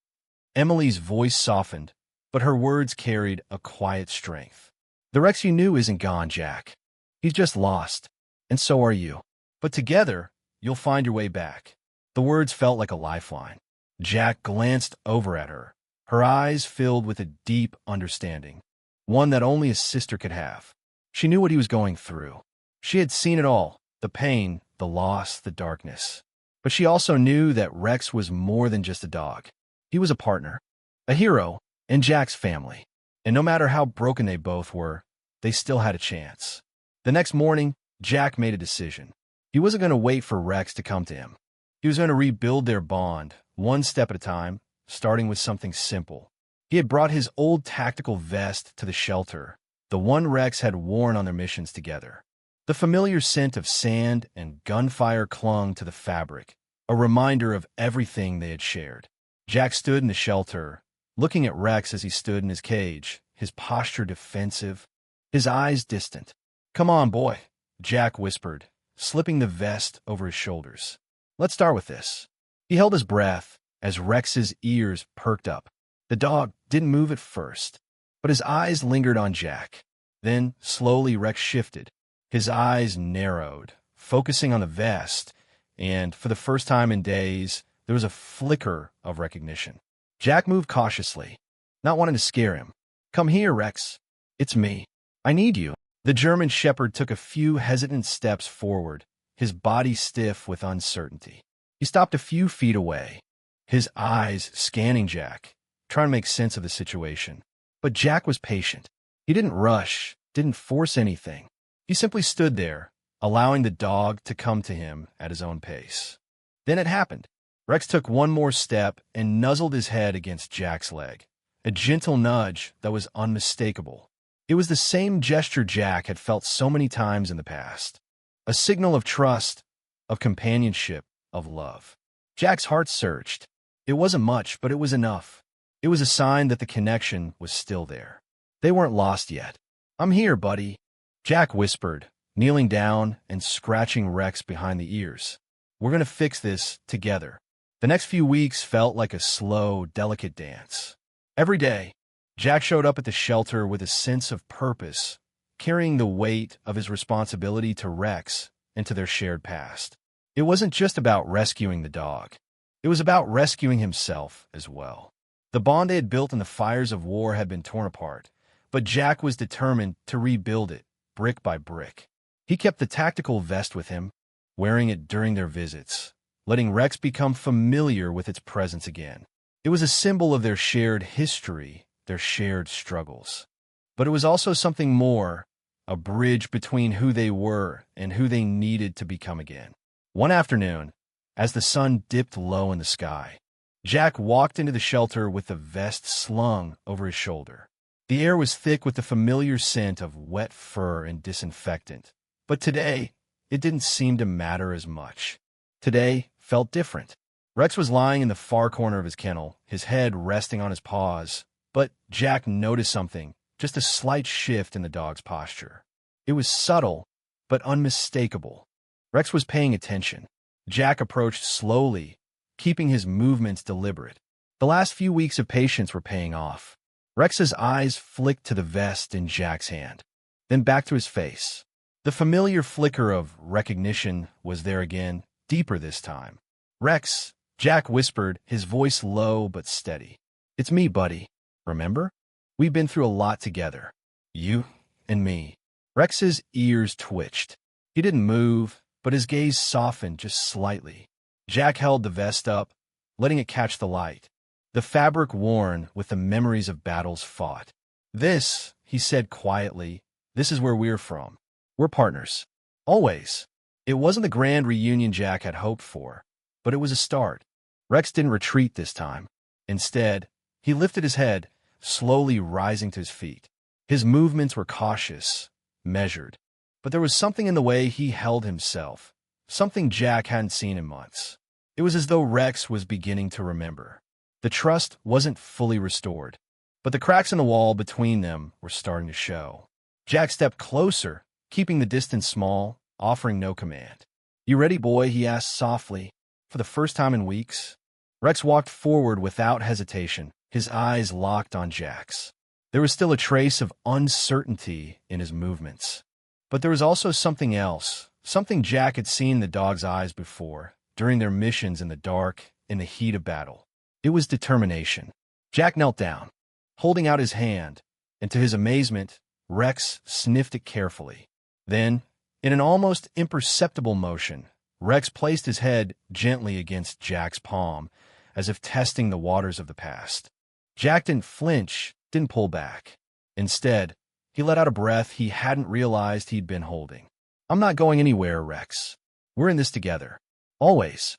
Emily's voice softened, but her words carried a quiet strength. "The Rex you knew isn't gone, Jack. He's just lost, and so are you. But together, you'll find your way back." The words felt like a lifeline. Jack glanced over at her, her eyes filled with a deep understanding, one that only a sister could have. She knew what he was going through. She had seen it all, the pain, the loss, the darkness. But she also knew that Rex was more than just a dog. He was a partner, a hero, in Jack's family. And no matter how broken they both were, they still had a chance. The next morning, Jack made a decision. He wasn't going to wait for Rex to come to him. He was going to rebuild their bond, one step at a time, starting with something simple. He had brought his old tactical vest to the shelter, the one Rex had worn on their missions together. The familiar scent of sand and gunfire clung to the fabric, a reminder of everything they had shared. Jack stood in the shelter, looking at Rex as he stood in his cage, his posture defensive, his eyes distant. "Come on, boy," Jack whispered, slipping the vest over his shoulders. "Let's start with this." He held his breath as Rex's ears perked up. The dog didn't move at first, but his eyes lingered on Jack. Then, slowly, Rex shifted. His eyes narrowed, focusing on the vest, and for the first time in days, there was a flicker of recognition. Jack moved cautiously, not wanting to scare him. "Come here, Rex. It's me. I need you." The German shepherd took a few hesitant steps forward, his body stiff with uncertainty. He stopped a few feet away, his eyes scanning Jack, trying to make sense of the situation. But Jack was patient. He didn't rush, didn't force anything. He simply stood there, allowing the dog to come to him at his own pace. Then it happened. Rex took one more step and nuzzled his head against Jack's leg, a gentle nudge that was unmistakable. It was the same gesture Jack had felt so many times in the past, a signal of trust, of companionship, of love. Jack's heart surged. It wasn't much, but it was enough. It was a sign that the connection was still there. They weren't lost yet. "I'm here, buddy," Jack whispered, kneeling down and scratching Rex behind the ears. "We're going to fix this together." The next few weeks felt like a slow, delicate dance. Every day, Jack showed up at the shelter with a sense of purpose, carrying the weight of his responsibility to Rex and to their shared past. It wasn't just about rescuing the dog. It was about rescuing himself as well. The bond they had built in the fires of war had been torn apart, but Jack was determined to rebuild it, brick by brick. He kept the tactical vest with him, wearing it during their visits, letting Rex become familiar with its presence again. It was a symbol of their shared history, their shared struggles. But it was also something more, a bridge between who they were and who they needed to become again. One afternoon, as the sun dipped low in the sky, Jack walked into the shelter with the vest slung over his shoulder. The air was thick with the familiar scent of wet fur and disinfectant. But today, it didn't seem to matter as much. Today felt different. Rex was lying in the far corner of his kennel, his head resting on his paws, but Jack noticed something, just a slight shift in the dog's posture. It was subtle, but unmistakable. Rex was paying attention. Jack approached slowly, keeping his movements deliberate. The last few weeks of patience were paying off. Rex's eyes flicked to the vest in Jack's hand, then back to his face. The familiar flicker of recognition was there again, deeper this time. "Rex," Jack whispered, his voice low but steady. "It's me, buddy. Remember? We've been through a lot together. You and me." Rex's ears twitched. He didn't move, but his gaze softened just slightly. Jack held the vest up, letting it catch the light, the fabric worn with the memories of battles fought. "This," he said quietly, "this is where we're from. We're partners. Always." It wasn't the grand reunion Jack had hoped for, but it was a start. Rex didn't retreat this time. Instead, he lifted his head, slowly rising to his feet. His movements were cautious, measured, but there was something in the way he held himself, something Jack hadn't seen in months. It was as though Rex was beginning to remember. The trust wasn't fully restored, but the cracks in the wall between them were starting to show. Jack stepped closer, keeping the distance small, offering no command. "You ready, boy?" he asked softly, for the first time in weeks. Rex walked forward without hesitation, his eyes locked on Jack's. There was still a trace of uncertainty in his movements. But there was also something else, something Jack had seen in the dog's eyes before, during their missions in the dark, in the heat of battle. It was determination. Jack knelt down, holding out his hand, and to his amazement, Rex sniffed it carefully. Then, in an almost imperceptible motion, Rex placed his head gently against Jack's palm, as if testing the waters of the past. Jack didn't flinch, didn't pull back. Instead, he let out a breath he hadn't realized he'd been holding. "I'm not going anywhere, Rex. We're in this together. Always."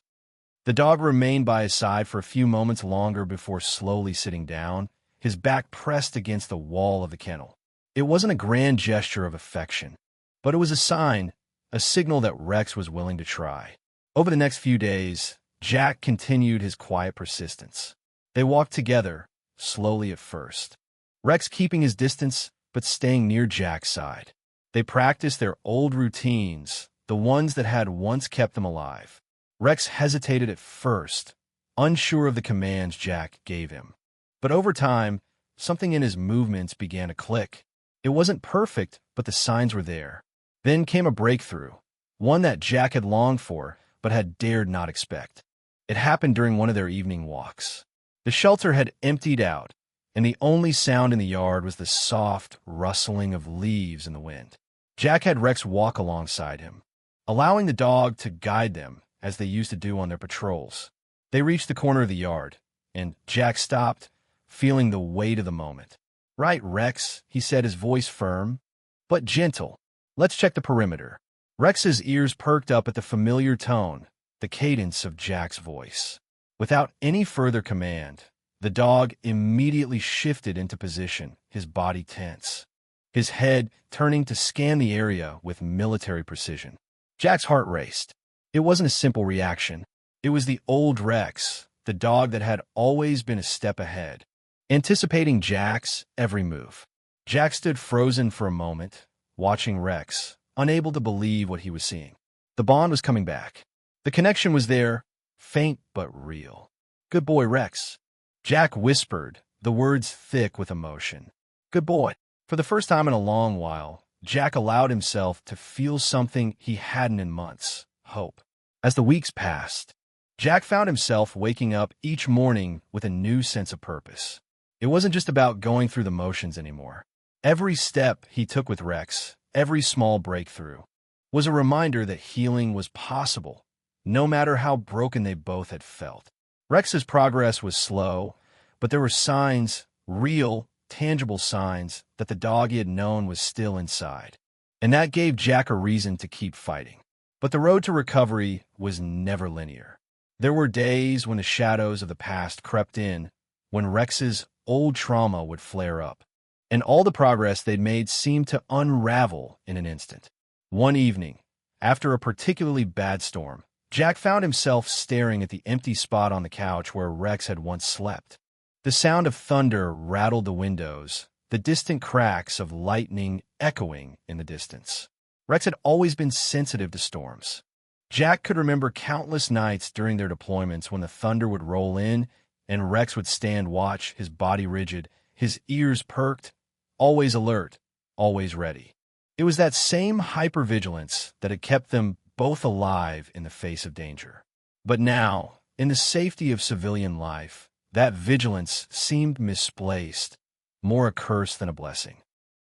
The dog remained by his side for a few moments longer before slowly sitting down, his back pressed against the wall of the kennel. It wasn't a grand gesture of affection, but it was a sign, a signal that Rex was willing to try. Over the next few days, Jack continued his quiet persistence. They walked together, slowly at first. Rex keeping his distance, but staying near Jack's side. They practiced their old routines, the ones that had once kept them alive. Rex hesitated at first, unsure of the commands Jack gave him. But over time, something in his movements began to click. It wasn't perfect, but the signs were there. Then came a breakthrough, one that Jack had longed for, but had dared not expect. It happened during one of their evening walks. The shelter had emptied out, and the only sound in the yard was the soft rustling of leaves in the wind. Jack had Rex walk alongside him, allowing the dog to guide them as they used to do on their patrols. They reached the corner of the yard, and Jack stopped, feeling the weight of the moment. "Right, Rex," he said, his voice firm, but gentle. "Let's check the perimeter." Rex's ears perked up at the familiar tone, the cadence of Jack's voice. Without any further command, the dog immediately shifted into position, his body tense, his head turning to scan the area with military precision. Jack's heart raced. It wasn't a simple reaction. It was the old Rex, the dog that had always been a step ahead, anticipating Jack's every move. Jack stood frozen for a moment, watching Rex, unable to believe what he was seeing. The bond was coming back. The connection was there, faint but real. "Good boy, Rex." Jack whispered, the words thick with emotion. "Good boy." For the first time in a long while, Jack allowed himself to feel something he hadn't in months: hope. As the weeks passed, Jack found himself waking up each morning with a new sense of purpose. It wasn't just about going through the motions anymore. Every step he took with Rex, every small breakthrough, was a reminder that healing was possible, no matter how broken they both had felt. Rex's progress was slow, but there were signs, real, tangible signs, that the dog he had known was still inside. And that gave Jack a reason to keep fighting. But the road to recovery was never linear. There were days when the shadows of the past crept in, when Rex's old trauma would flare up, and all the progress they'd made seemed to unravel in an instant. One evening, after a particularly bad storm, Jack found himself staring at the empty spot on the couch where Rex had once slept. The sound of thunder rattled the windows, the distant cracks of lightning echoing in the distance. Rex had always been sensitive to storms. Jack could remember countless nights during their deployments when the thunder would roll in and Rex would stand watch, his body rigid, his ears perked, always alert, always ready. It was that same hypervigilance that had kept them both alive in the face of danger. But now, in the safety of civilian life, that vigilance seemed misplaced, more a curse than a blessing.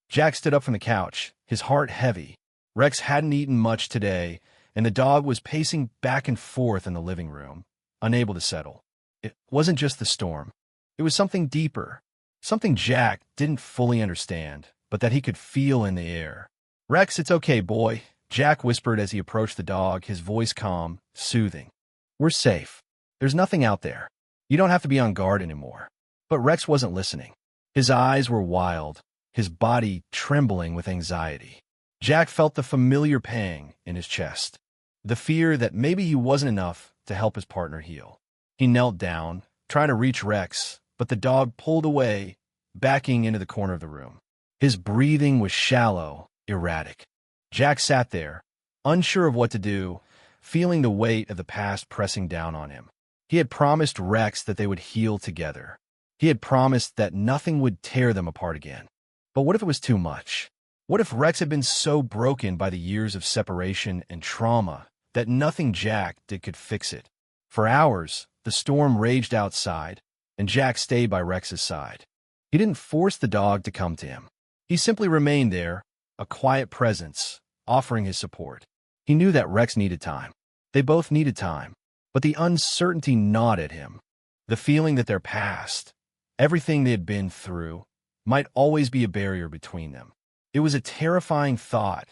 Jack stood up from the couch, his heart heavy. Rex hadn't eaten much today, and the dog was pacing back and forth in the living room, unable to settle. It wasn't just the storm. It was something deeper, something Jack didn't fully understand, but that he could feel in the air. "Rex, it's okay, boy," Jack whispered as he approached the dog, his voice calm, soothing. "We're safe. There's nothing out there. You don't have to be on guard anymore." But Rex wasn't listening. His eyes were wild, his body trembling with anxiety. Jack felt the familiar pang in his chest, the fear that maybe he wasn't enough to help his partner heal. He knelt down, trying to reach Rex, but the dog pulled away, backing into the corner of the room. His breathing was shallow, erratic. Jack sat there, unsure of what to do, feeling the weight of the past pressing down on him. He had promised Rex that they would heal together. He had promised that nothing would tear them apart again. But what if it was too much? What if Rex had been so broken by the years of separation and trauma that nothing Jack did could fix it? For hours, the storm raged outside, and Jack stayed by Rex's side. He didn't force the dog to come to him. He simply remained there, a quiet presence, offering his support. He knew that Rex needed time. They both needed time. But the uncertainty gnawed at him. The feeling that their past, everything they had been through, might always be a barrier between them. It was a terrifying thought,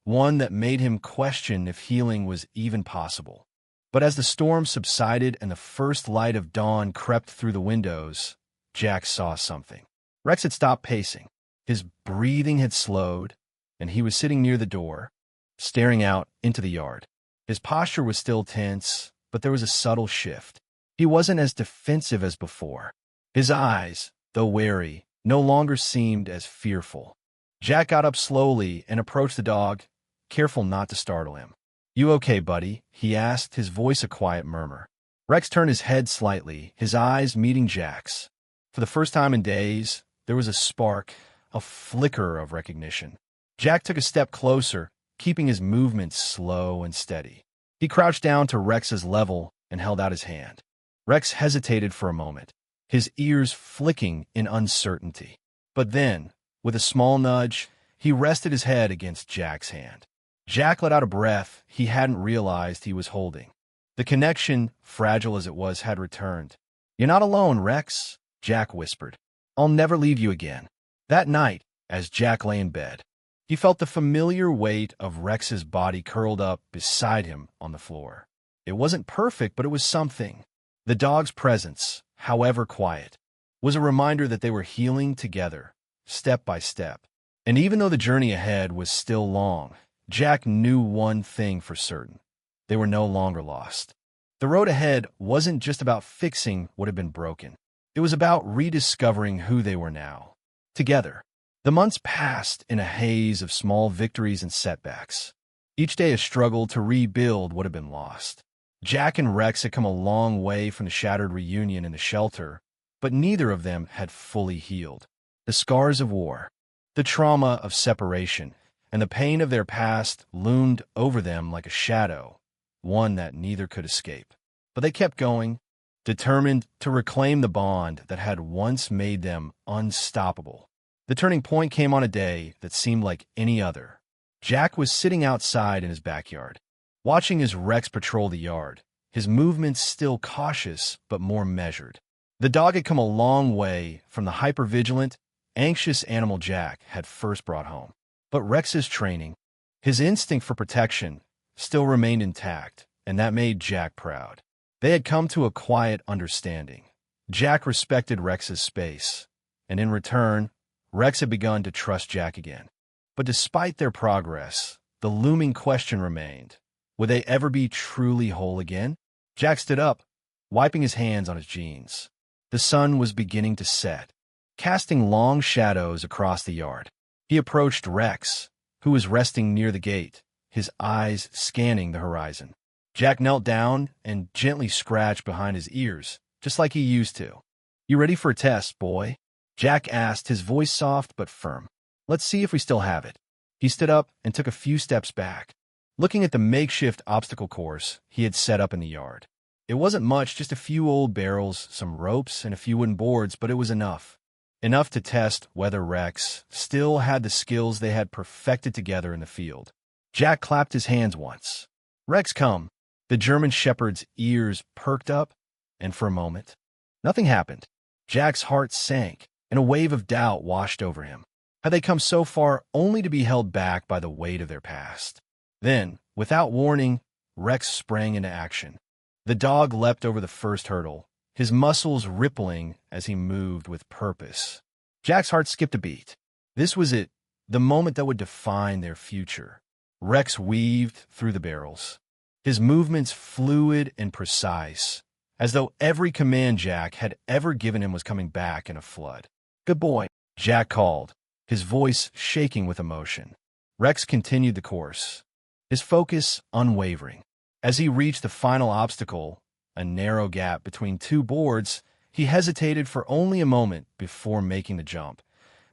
one that made him question if healing was even possible. But as the storm subsided and the first light of dawn crept through the windows, Jack saw something. Rex had stopped pacing. His breathing had slowed, and he was sitting near the door, staring out into the yard. His posture was still tense, but there was a subtle shift. He wasn't as defensive as before. His eyes, though wary, no longer seemed as fearful. Jack got up slowly and approached the dog, careful not to startle him. "You okay, buddy?" he asked, his voice a quiet murmur. Rex turned his head slightly, his eyes meeting Jack's. For the first time in days, there was a spark, a flicker of recognition. Jack took a step closer, keeping his movements slow and steady. He crouched down to Rex's level and held out his hand. Rex hesitated for a moment, his ears flicking in uncertainty. But then, with a small nudge, he rested his head against Jack's hand. Jack let out a breath he hadn't realized he was holding. The connection, fragile as it was, had returned. "You're not alone, Rex," Jack whispered. "I'll never leave you again." That night, as Jack lay in bed, he felt the familiar weight of Rex's body curled up beside him on the floor. It wasn't perfect, but it was something. The dog's presence, however quiet, was a reminder that they were healing together, step by step. And even though the journey ahead was still long, Jack knew one thing for certain: they were no longer lost. The road ahead wasn't just about fixing what had been broken. It was about rediscovering who they were now, together. The months passed in a haze of small victories and setbacks, each day a struggle to rebuild what had been lost. Jack and Rex had come a long way from the shattered reunion in the shelter, but neither of them had fully healed. The scars of war, the trauma of separation, and the pain of their past loomed over them like a shadow, one that neither could escape. But they kept going, determined to reclaim the bond that had once made them unstoppable. The turning point came on a day that seemed like any other. Jack was sitting outside in his backyard, watching as Rex patrolled the yard, his movements still cautious but more measured. The dog had come a long way from the hypervigilant, anxious animal Jack had first brought home. But Rex's training, his instinct for protection, still remained intact, and that made Jack proud. They had come to a quiet understanding. Jack respected Rex's space, and in return, Rex had begun to trust Jack again. But despite their progress, the looming question remained. Would they ever be truly whole again? Jack stood up, wiping his hands on his jeans. The sun was beginning to set, casting long shadows across the yard. He approached Rex, who was resting near the gate, his eyes scanning the horizon. Jack knelt down and gently scratched behind his ears, just like he used to. "You ready for a test, boy?" Jack asked, his voice soft but firm. "Let's see if we still have it." He stood up and took a few steps back, looking at the makeshift obstacle course he had set up in the yard. It wasn't much, just a few old barrels, some ropes, and a few wooden boards, but it was enough. Enough to test whether Rex still had the skills they had perfected together in the field. Jack clapped his hands once. "Rex, come." The German shepherd's ears perked up, and for a moment, nothing happened. Jack's heart sank, and a wave of doubt washed over him. Had they come so far only to be held back by the weight of their past? Then, without warning, Rex sprang into action. The dog leapt over the first hurdle, his muscles rippling as he moved with purpose. Jack's heart skipped a beat. This was it, the moment that would define their future. Rex weaved through the barrels, his movements fluid and precise, as though every command Jack had ever given him was coming back in a flood. "Good boy," Jack called, his voice shaking with emotion. Rex continued the course, his focus unwavering. As he reached the final obstacle, a narrow gap between two boards, he hesitated for only a moment before making the jump,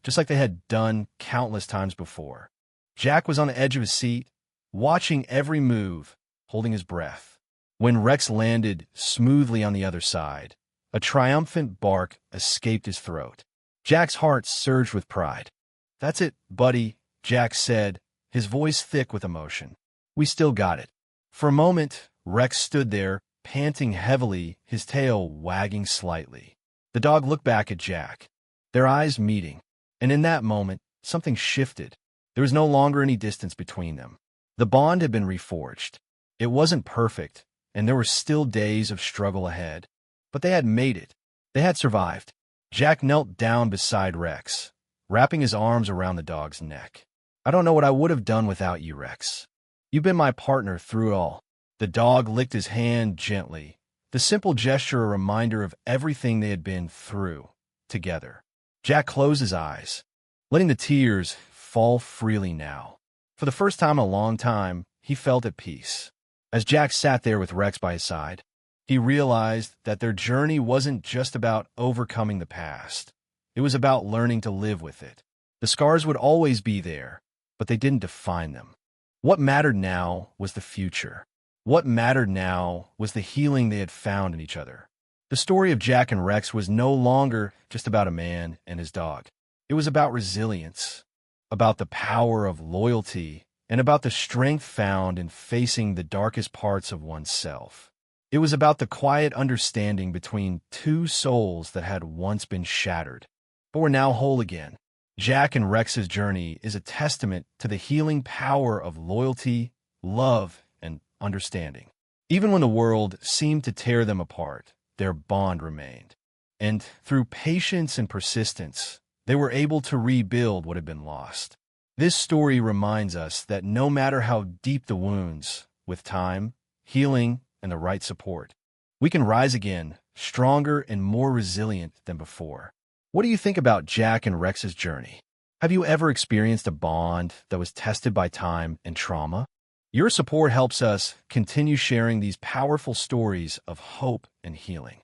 just like they had done countless times before. Jack was on the edge of his seat, watching every move, holding his breath. When Rex landed smoothly on the other side, a triumphant bark escaped his throat. Jack's heart surged with pride. "That's it, buddy," Jack said, his voice thick with emotion. "We still got it." For a moment, Rex stood there, panting heavily, his tail wagging slightly. The dog looked back at Jack, their eyes meeting, and in that moment, something shifted. There was no longer any distance between them. The bond had been reforged. It wasn't perfect, and there were still days of struggle ahead, but they had made it. They had survived. Jack knelt down beside Rex, wrapping his arms around the dog's neck. "I don't know what I would have done without you, Rex. You've been my partner through it all." The dog licked his hand gently, the simple gesture a reminder of everything they had been through together. Jack closed his eyes, letting the tears fall freely now. For the first time in a long time, he felt at peace. As Jack sat there with Rex by his side, he realized that their journey wasn't just about overcoming the past. It was about learning to live with it. The scars would always be there, but they didn't define them. What mattered now was the future. What mattered now was the healing they had found in each other. The story of Jack and Rex was no longer just about a man and his dog. It was about resilience, about the power of loyalty, and about the strength found in facing the darkest parts of oneself. It was about the quiet understanding between two souls that had once been shattered, but were now whole again. Jack and Rex's journey is a testament to the healing power of loyalty, love, and understanding. Even when the world seemed to tear them apart, their bond remained. And through patience and persistence, they were able to rebuild what had been lost. This story reminds us that no matter how deep the wounds, with time, healing, and the right support, we can rise again, stronger and more resilient than before. What do you think about Jack and Rex's journey? Have you ever experienced a bond that was tested by time and trauma? Your support helps us continue sharing these powerful stories of hope and healing.